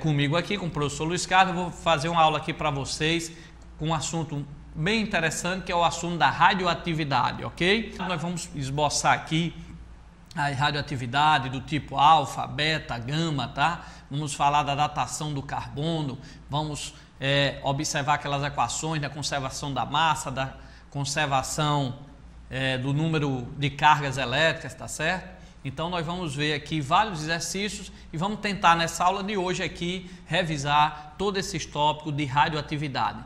comigo aqui, com o professor Luiz Carlos. Eu vou fazer uma aula aqui para vocês com um assunto bem interessante, que é o assunto da radioatividade, ok? Nós vamos esboçar aqui a radioatividade do tipo alfa, beta, gama, tá? Vamos falar da datação do carbono, vamos observar aquelas equações da conservação da massa, da conservação do número de cargas elétricas, tá certo? Então nós vamos ver aqui vários exercícios e vamos tentar nessa aula de hoje aqui revisar todos esses tópicos de radioatividade.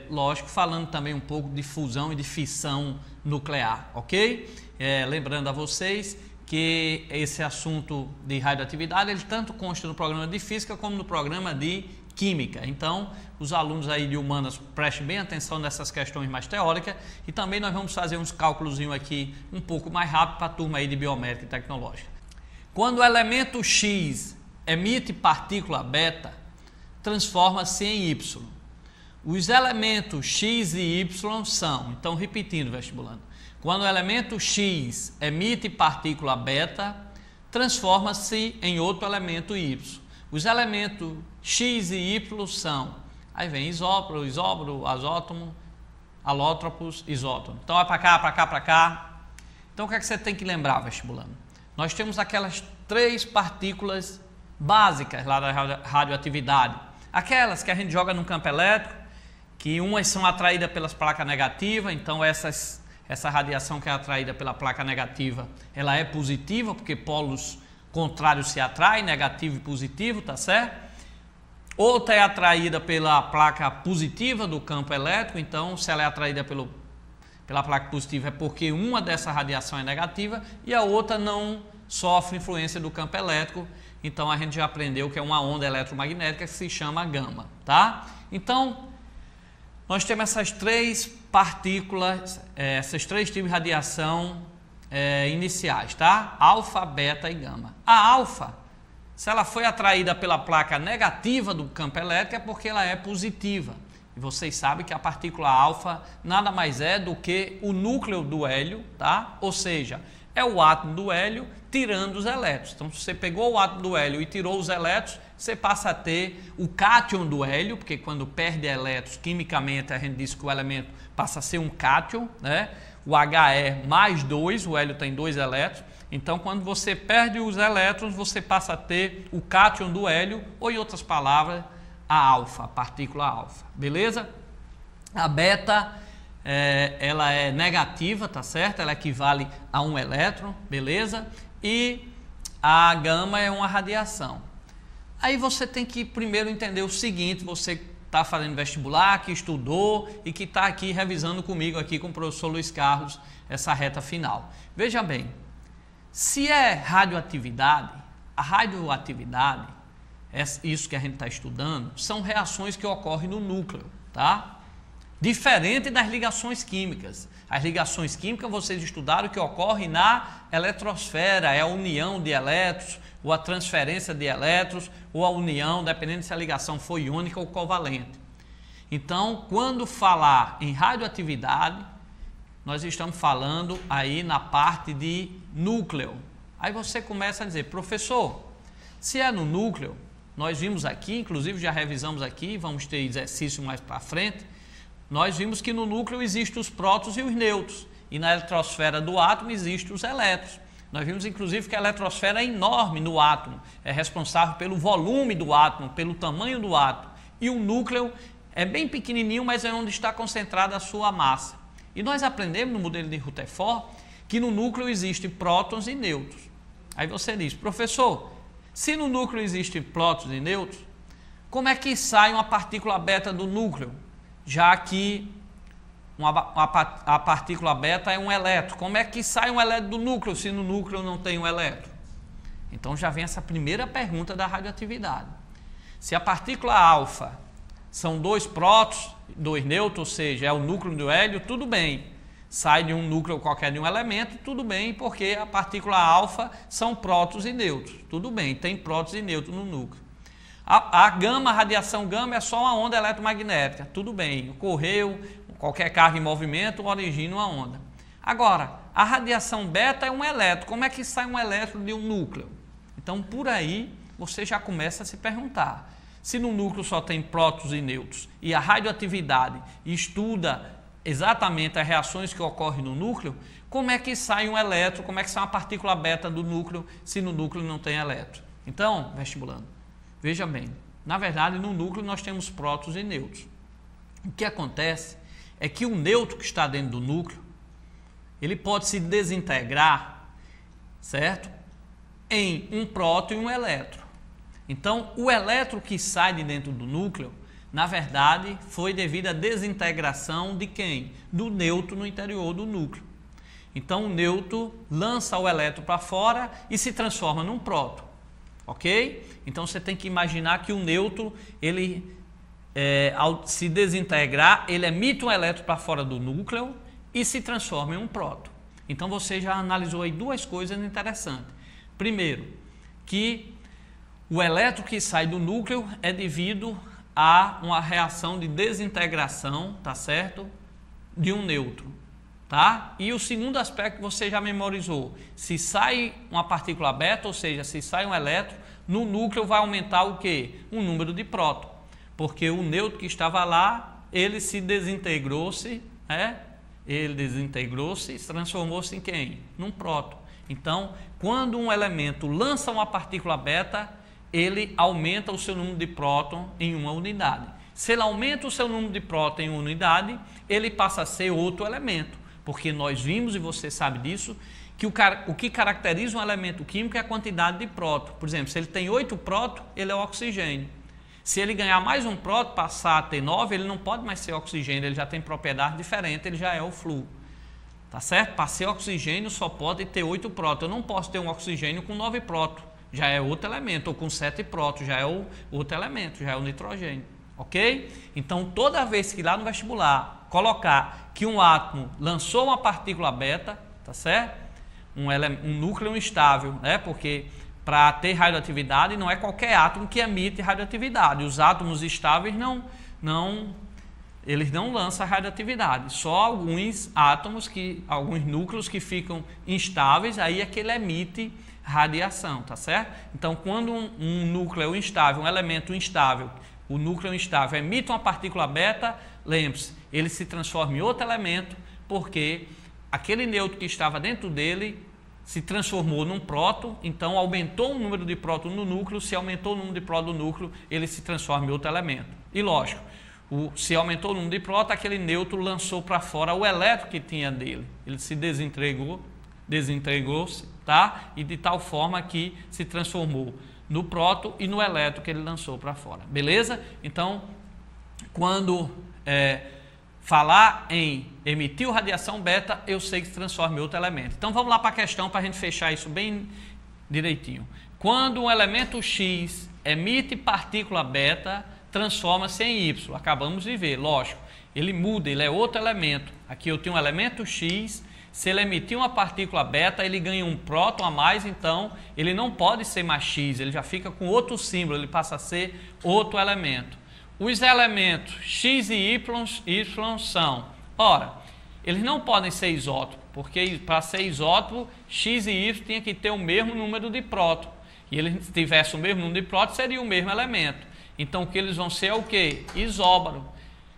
Lógico, falando também um pouco de fusão e de fissão nuclear, ok? Lembrando a vocês que esse assunto de radioatividade ele tanto consta no programa de física como no programa de química. Então, os alunos aí de humanas prestem bem atenção nessas questões mais teóricas e também nós vamos fazer uns cálculos aqui um pouco mais rápido para a turma aí de biomédica e tecnológica. Quando o elemento X emite partícula beta, transforma-se em Y. Os elementos X e Y são, então repetindo, vestibulando, quando o elemento X emite partícula beta, transforma-se em outro elemento Y. Os elementos X e Y são, aí vem isóporo, isóbaro, azótomo, alótropos, isótomo. Então vai para cá, para cá, para cá. Então o que é que você tem que lembrar, vestibulando? Nós temos aquelas 3 partículas básicas lá da radioatividade. Aquelas que a gente joga no campo elétrico, que umas são atraídas pelas placas negativas, então essa radiação que é atraída pela placa negativa, ela é positiva, porque polos contrários se atraem, negativo e positivo, tá certo? Outra é atraída pela placa positiva do campo elétrico, então se ela é atraída pela placa positiva é porque uma dessa radiação é negativa e a outra não sofre influência do campo elétrico, então a gente já aprendeu que é uma onda eletromagnética que se chama gama, tá? Então, nós temos essas 3 partículas, esses 3 tipos de radiação iniciais, tá? Alfa, beta e gama. A alfa, se ela foi atraída pela placa negativa do campo elétrico, é porque ela é positiva. E vocês sabem que a partícula alfa nada mais é do que o núcleo do hélio, tá? Ou seja, é o átomo do hélio tirando os elétrons. Então, se você pegou o átomo do hélio e tirou os elétrons, você passa a ter o cátion do hélio, porque quando perde elétrons, quimicamente a gente diz que o elemento passa a ser um cátion, né? O He mais 2, o hélio tem 2 elétrons. Então, quando você perde os elétrons, você passa a ter o cátion do hélio, ou em outras palavras, a alfa, a partícula alfa, beleza? A beta, ela é negativa, tá certo? Ela equivale a 1 elétron, beleza? E a gama é uma radiação. Aí você tem que primeiro entender o seguinte, você está fazendo vestibular, que estudou e que está aqui revisando comigo aqui com o professor Luiz Carlos essa reta final. Veja bem, se é radioatividade, a radioatividade, isso que a gente está estudando, são reações que ocorrem no núcleo, tá? Diferente das ligações químicas. As ligações químicas vocês estudaram que ocorrem na eletrosfera, é a união de elétrons, ou a transferência de elétrons, ou a união, dependendo se a ligação foi iônica ou covalente. Então, quando falar em radioatividade, nós estamos falando aí na parte de núcleo. Aí você começa a dizer, professor, se é no núcleo, nós vimos aqui, inclusive já revisamos aqui, vamos ter exercício mais para frente, nós vimos que no núcleo existem os prótons e os nêutrons, e na eletrosfera do átomo existem os elétrons. Nós vimos, inclusive, que a eletrosfera é enorme no átomo, é responsável pelo volume do átomo, pelo tamanho do átomo. E o núcleo é bem pequenininho, mas é onde está concentrada a sua massa. E nós aprendemos no modelo de Rutherford que no núcleo existem prótons e nêutrons. Aí você diz, professor, se no núcleo existem prótons e nêutrons, como é que sai uma partícula beta do núcleo? Já que a partícula beta é um elétron. Como é que sai um elétron do núcleo se no núcleo não tem um elétron? Então já vem essa primeira pergunta da radioatividade. Se a partícula alfa são 2 prótons, 2 nêutrons, ou seja, é o núcleo do hélio, tudo bem. Sai de um núcleo qualquer de um elemento, tudo bem, porque a partícula alfa são prótons e nêutrons. Tudo bem, tem prótons e nêutrons no núcleo. A gama, a radiação gama é só uma onda eletromagnética, tudo bem, ocorreu, qualquer carga em movimento origina uma onda. Agora, a radiação beta é um elétron, como é que sai um elétron de um núcleo? Então, por aí, você já começa a se perguntar, Se no núcleo só tem prótons e nêutrons e a radioatividade estuda exatamente as reações que ocorrem no núcleo, como é que sai um elétron, como é que sai uma partícula beta do núcleo se no núcleo não tem elétron? Então, vestibulando, veja bem, na verdade no núcleo nós temos prótons e nêutrons. O que acontece é que o nêutron que está dentro do núcleo, ele pode se desintegrar, certo? Em um próton e um elétron. Então, o elétron que sai de dentro do núcleo, na verdade, foi devido à desintegração de quem? Do nêutron no interior do núcleo. Então, o nêutron lança o elétron para fora e se transforma num próton, ok? Então, você tem que imaginar que o nêutron, ele, ao se desintegrar, ele emite um elétron para fora do núcleo e se transforma em um próton. Então, você já analisou aí duas coisas interessantes. Primeiro, que o elétron que sai do núcleo é devido a uma reação de desintegração, tá certo? De um nêutron, tá? E o segundo aspecto que você já memorizou, se sai uma partícula beta, ou seja, se sai um elétron, no núcleo vai aumentar o quê? O número de prótons, porque o nêutron que estava lá, ele se desintegrou-se, ele desintegrou-se e transformou-se em quem? Num próton. Então, quando um elemento lança uma partícula beta, ele aumenta o seu número de próton em uma unidade. Se ele aumenta o seu número de próton em uma unidade, ele passa a ser outro elemento, porque nós vimos, e você sabe disso, que o que caracteriza um elemento químico é a quantidade de próton. Por exemplo, se ele tem 8 prótons, ele é oxigênio. Se ele ganhar mais um próton, passar a ter 9, ele não pode mais ser oxigênio, ele já tem propriedade diferente, ele já é o flúor. Tá certo? Para ser oxigênio só pode ter 8 prótons. Eu não posso ter um oxigênio com 9 prótons. Já é outro elemento, ou com 7 prótons, já é outro elemento, já é o nitrogênio, ok? Então, toda vez que lá no vestibular colocar que um átomo lançou uma partícula beta, tá certo? Um núcleo instável, né? Porque para ter radioatividade não é qualquer átomo que emite radioatividade. Os átomos estáveis eles não lançam radioatividade, só alguns átomos, alguns núcleos que ficam instáveis, aí é que ele emite radiação, tá certo? Então, quando um núcleo instável, um elemento instável, o núcleo instável emite uma partícula beta, lembre-se, ele se transforma em outro elemento, porque aquele nêutron que estava dentro dele se transformou num próton, então aumentou o número de prótons no núcleo, se aumentou o número de prótons no núcleo, ele se transforma em outro elemento. E lógico, se aumentou o número de prótons, aquele nêutron lançou para fora o elétron que tinha dele, ele se desintegrou-se, tá? E de tal forma que se transformou no próton e no elétron que ele lançou para fora, beleza? Então, quando falar em emitiu radiação beta, eu sei que se transforma em outro elemento. Então, vamos lá para a questão para a gente fechar isso bem direitinho. Quando um elemento X emite partícula beta, transforma-se em Y. Acabamos de ver, lógico, ele muda, ele é outro elemento. Aqui eu tenho um elemento X. Se ele emitir uma partícula beta, ele ganha um próton a mais, então ele não pode ser mais X, ele já fica com outro símbolo, ele passa a ser outro elemento. Os elementos X e Y são, ora, eles não podem ser isótopos, porque para ser isótopo, X e Y tinha que ter o mesmo número de prótons. E eles tivessem o mesmo número de prótons, seria o mesmo elemento. Então, o que eles vão ser é o quê? Isóbaro.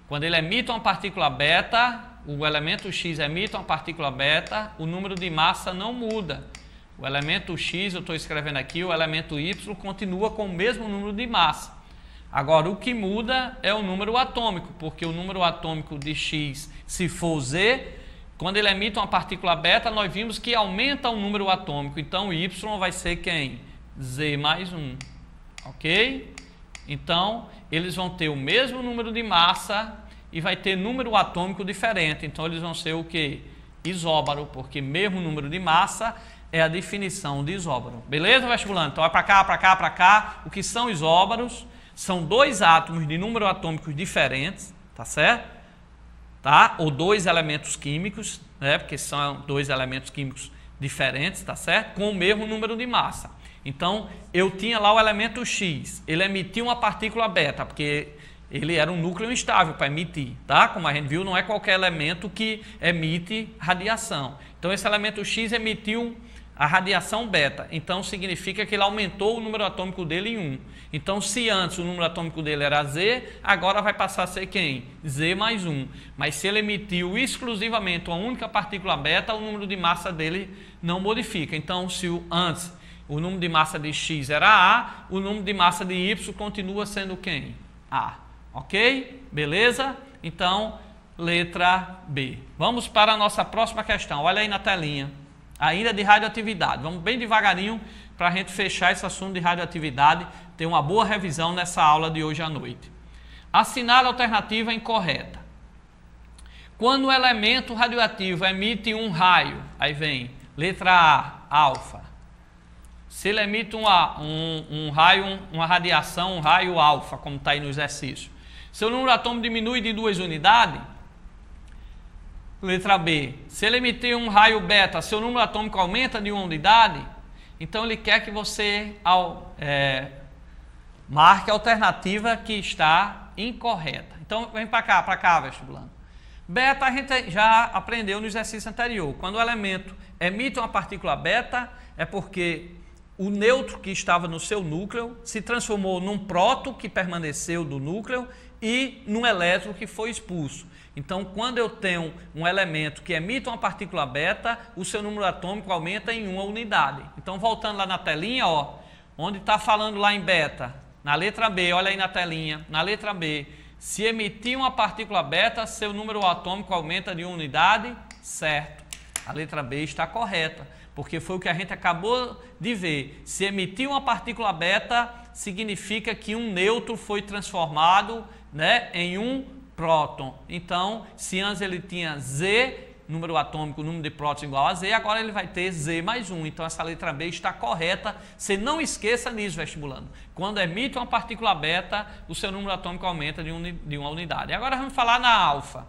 Quando ele emite uma partícula beta, o elemento X emite uma partícula beta, o número de massa não muda. O elemento X, eu estou escrevendo aqui, o elemento Y continua com o mesmo número de massa. Agora, o que muda é o número atômico, porque o número atômico de X, se for Z, quando ele emite uma partícula beta, nós vimos que aumenta o número atômico. Então, o Y vai ser quem? Z mais 1. Ok? Então, eles vão ter o mesmo número de massa e vai ter número atômico diferente. Então, eles vão ser o quê? Isóbaro, porque mesmo número de massa é a definição de isóbaro. Beleza, vestibulando? Então, vai para cá, para cá, para cá. O que são isóbaros? São dois átomos de número atômico diferentes, tá certo? Tá? Ou dois elementos químicos, né? Porque são dois elementos químicos diferentes, tá certo? Com o mesmo número de massa. Então, eu tinha lá o elemento X, ele emitiu uma partícula beta, porque ele era um núcleo instável para emitir, tá? Como a gente viu, não é qualquer elemento que emite radiação. Então, esse elemento X emitiu a radiação beta. Então significa que ele aumentou o número atômico dele em 1. Então se antes o número atômico dele era Z, agora vai passar a ser quem? Z mais 1. Mas se ele emitiu exclusivamente uma única partícula beta, o número de massa dele não modifica. Então se antes o número de massa de X era A, o número de massa de Y continua sendo quem? A. Ok? Beleza? Então, letra B. Vamos para a nossa próxima questão. Olha aí na telinha. Ainda de radioatividade. Vamos bem devagarinho para a gente fechar esse assunto de radioatividade, ter uma boa revisão nessa aula de hoje à noite. Assinale a alternativa incorreta. Quando o elemento radioativo emite um raio, aí vem letra A, alfa. Se ele emite um raio, uma radiação, um raio alfa, como está aí no exercício, seu número atômico diminui de 2 unidades. Letra B. Se ele emitir um raio beta, seu número atômico aumenta de 1 unidade. Então ele quer que você marque a alternativa que está incorreta. Então vem para cá, vestibulando. Beta a gente já aprendeu no exercício anterior. Quando o elemento emite uma partícula beta, é porque o nêutron que estava no seu núcleo se transformou num próton que permaneceu do núcleo e num elétron que foi expulso. Então, quando eu tenho um elemento que emite uma partícula beta, o seu número atômico aumenta em 1 unidade. Então, voltando lá na telinha, ó, onde está falando lá em beta, na letra B, olha aí na telinha, na letra B, se emitir uma partícula beta, seu número atômico aumenta de 1 unidade, certo. A letra B está correta, porque foi o que a gente acabou de ver. Se emitir uma partícula beta, significa que um nêutron foi transformado, né, em um próton. Então, se antes ele tinha Z, número atômico, número de prótons igual a Z, agora ele vai ter Z mais 1. Então, essa letra B está correta. Você não esqueça nisso, vestibulando. Quando emite uma partícula beta, o seu número atômico aumenta de 1 unidade. Agora vamos falar na alfa.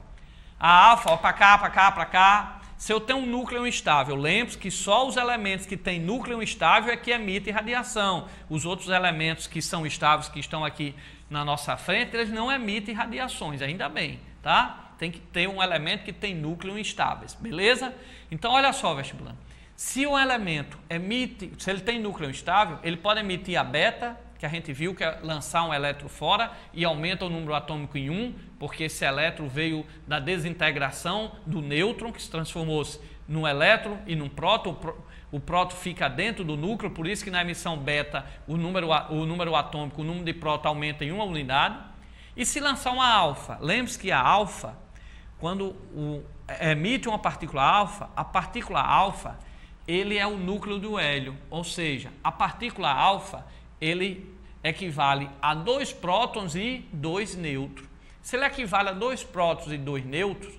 A alfa, ó, para cá, para cá, para cá. Se eu tenho um núcleo instável, lembre-se que só os elementos que têm núcleo instável é que emitem radiação. Os outros elementos que são estáveis, que estão aqui na nossa frente, eles não emitem radiações, ainda bem, tá? Tem que ter um elemento que tem núcleo instáveis, beleza? Então, olha só, vestibulando. Se um elemento emite, se ele tem núcleo instável, ele pode emitir a beta, que a gente viu que é lançar um elétron fora e aumenta o número atômico em 1, porque esse elétron veio da desintegração do nêutron, que se transformou-se num elétron e num próton. O próton fica dentro do núcleo, por isso que na emissão beta o número atômico, o número de próton aumenta em 1 unidade. E se lançar uma alfa, lembre-se que a alfa, quando emite uma partícula alfa, a partícula alfa, ele é o núcleo do hélio, ou seja, a partícula alfa, ele equivale a 2 prótons e 2 nêutrons. Se ele equivale a 2 prótons e 2 nêutrons,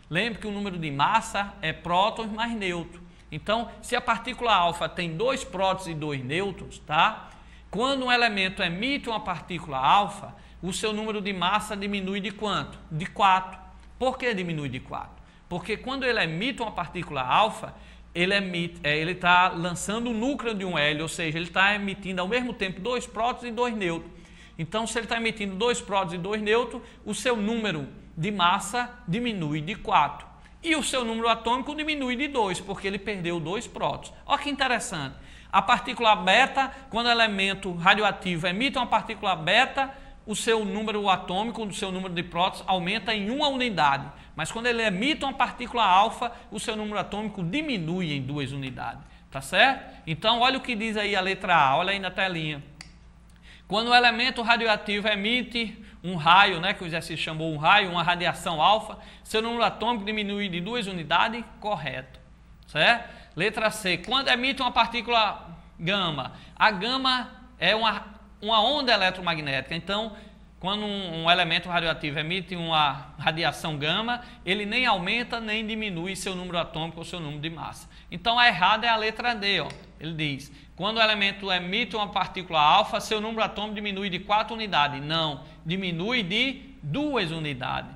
lembre que o número de massa é prótons mais nêutrons. Então, se a partícula alfa tem 2 prótons e 2 nêutrons, tá? Quando um elemento emite uma partícula alfa, o seu número de massa diminui de quanto? De 4. Por que diminui de 4? Porque quando ele emite uma partícula alfa, ele está lançando o núcleo de um hélio, ou seja, ele está emitindo ao mesmo tempo 2 prótons e 2 nêutrons. Então, se ele está emitindo 2 prótons e 2 nêutrons, o seu número de massa diminui de 4. E o seu número atômico diminui de 2, porque ele perdeu 2 prótons. Olha que interessante. A partícula beta, quando o elemento radioativo emite uma partícula beta, o seu número atômico, o seu número de prótons aumenta em 1 unidade. Mas quando ele emite uma partícula alfa, o seu número atômico diminui em 2 unidades. Tá certo? Então, olha o que diz aí a letra A, olha aí na telinha. Quando o elemento radioativo emite um raio, né, que o exercício chamou um raio, uma radiação alfa, seu número atômico diminui de 2 unidades, correto. Certo? Letra C. Quando emite uma partícula gama, a gama é uma onda eletromagnética. Então, quando um elemento radioativo emite uma radiação gama, ele nem aumenta nem diminui seu número atômico ou seu número de massa. Então, a errada é a letra D. Ó. Ele diz, quando o elemento emite uma partícula alfa, seu número atômico diminui de 4 unidades. Não, diminui de 2 unidades.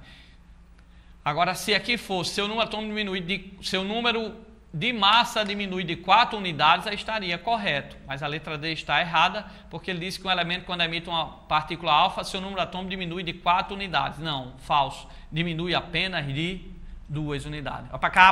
Agora, se aqui fosse, seu número atômico diminui seu número de massa diminui de 4 unidades, aí estaria correto. Mas a letra D está errada, porque ele diz que um elemento, quando emite uma partícula alfa, seu número atômico diminui de 4 unidades. Não, falso. Diminui apenas de 2 unidades. Olha para cá,